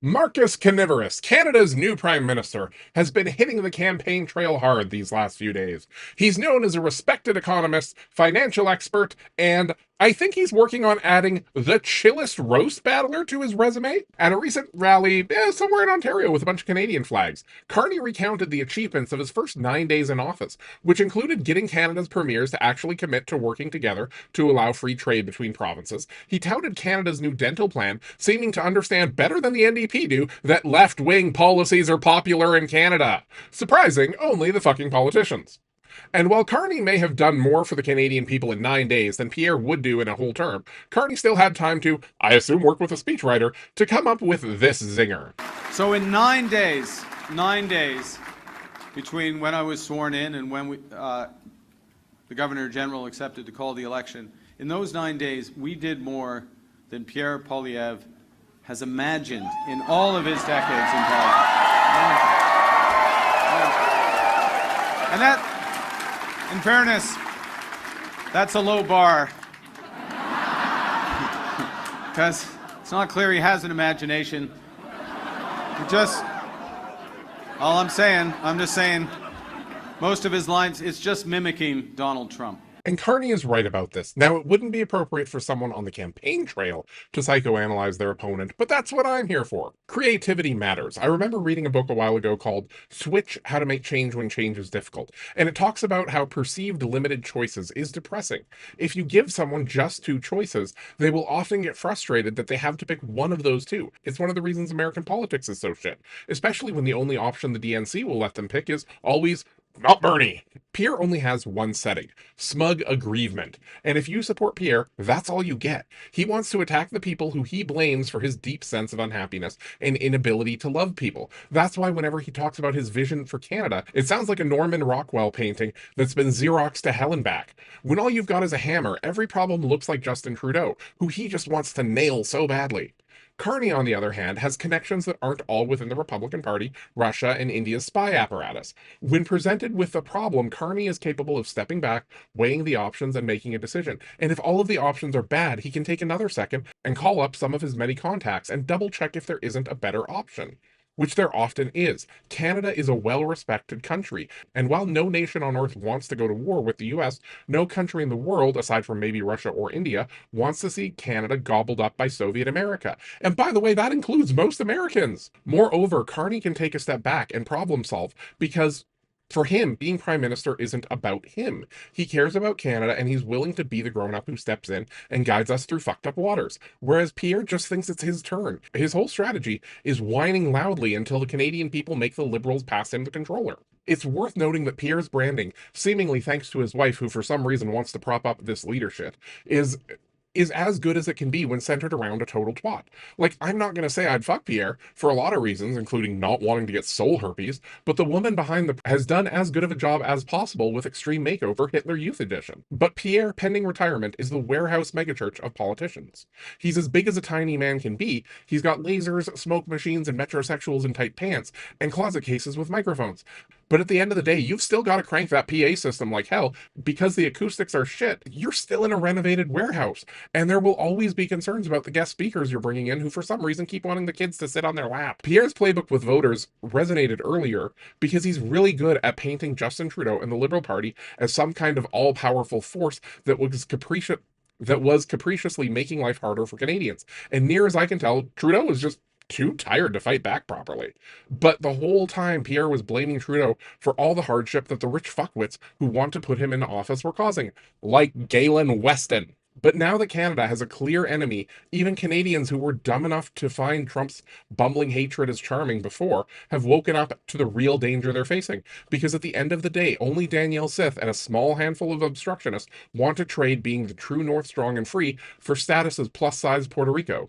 Marcus Carnivorous, Canada's new Prime Minister, has been hitting the campaign trail hard these last few days. He's known as a respected economist, financial expert, and I think he's working on adding the chillest roast battler to his resume. At a recent rally somewhere in Ontario with a bunch of Canadian flags, Carney recounted the achievements of his first 9 days in office, which included getting Canada's premiers to actually commit to working together to allow free trade between provinces. He touted Canada's new dental plan, seeming to understand better than the NDP do that left-wing policies are popular in Canada. Surprising only the fucking politicians. And while Carney may have done more for the Canadian people in 9 days than Pierre would do in a whole term, Carney still had time to, I assume, work with a speechwriter to come up with this zinger. So in 9 days between when I was sworn in and when the Governor General accepted to call the election, in those 9 days we did more than Pierre Poilievre has imagined in all of his decades in politics. And that, in fairness, that's a low bar. Because it's not clear he has an imagination. I'm just saying, most of his lines, it's just mimicking Donald Trump. And Carney is right about this. Now, it wouldn't be appropriate for someone on the campaign trail to psychoanalyze their opponent, but that's what I'm here for. Creativity matters. I remember reading a book a while ago called Switch: How to Make Change When Change is Difficult, and it talks about how perceived limited choices is depressing. If you give someone just two choices, they will often get frustrated that they have to pick one of those two. It's one of the reasons American politics is so shit, especially when the only option the DNC will let them pick is always not Bernie. Pierre only has one setting: smug aggrievement. And if you support Pierre, that's all you get. He wants to attack the people who he blames for his deep sense of unhappiness and inability to love people. That's why whenever he talks about his vision for Canada, it sounds like a Norman Rockwell painting that's been Xeroxed to hell and back. When all you've got is a hammer, every problem looks like Justin Trudeau, who he just wants to nail so badly. Carney, on the other hand, has connections that aren't all within the Republican Party, Russia, and India's spy apparatus. When presented with a problem, Carney is capable of stepping back, weighing the options, and making a decision. And if all of the options are bad, he can take another second and call up some of his many contacts and double check if there isn't a better option. Which there often is. Canada is a well-respected country, and while no nation on earth wants to go to war with the US, no country in the world, aside from maybe Russia or India, wants to see Canada gobbled up by Soviet America. And by the way, that includes most Americans. Moreover, Carney can take a step back and problem solve because for him, being prime minister isn't about him. He cares about Canada and he's willing to be the grown-up who steps in and guides us through fucked up waters. Whereas Pierre just thinks it's his turn. His whole strategy is whining loudly until the Canadian people make the Liberals pass him the controller. It's worth noting that Pierre's branding, seemingly thanks to his wife, who for some reason wants to prop up this leadership, is as good as it can be when centered around a total twat. Like, I'm not going to say I'd fuck Pierre for a lot of reasons, including not wanting to get soul herpes, but the woman behind the has done as good of a job as possible with Extreme Makeover Hitler Youth Edition. But Pierre, pending retirement, is the warehouse megachurch of politicians. He's as big as a tiny man can be. He's got lasers, smoke machines, and metrosexuals in tight pants, and closet cases with microphones. But at the end of the day, you've still got to crank that PA system like hell because the acoustics are shit. You're still in a renovated warehouse. And there will always be concerns about the guest speakers you're bringing in who, for some reason, keep wanting the kids to sit on their lap. Pierre's playbook with voters resonated earlier because he's really good at painting Justin Trudeau and the Liberal Party as some kind of all-powerful force that was capriciously making life harder for Canadians. And near as I can tell, Trudeau was just too tired to fight back properly. But the whole time, Pierre was blaming Trudeau for all the hardship that the rich fuckwits who want to put him in office were causing, like Galen Weston. But now that Canada has a clear enemy, even Canadians who were dumb enough to find Trump's bumbling hatred as charming before have woken up to the real danger they're facing. Because at the end of the day, only Danielle Sith and a small handful of obstructionists want to trade being the true North strong and free for status as plus-size Puerto Rico.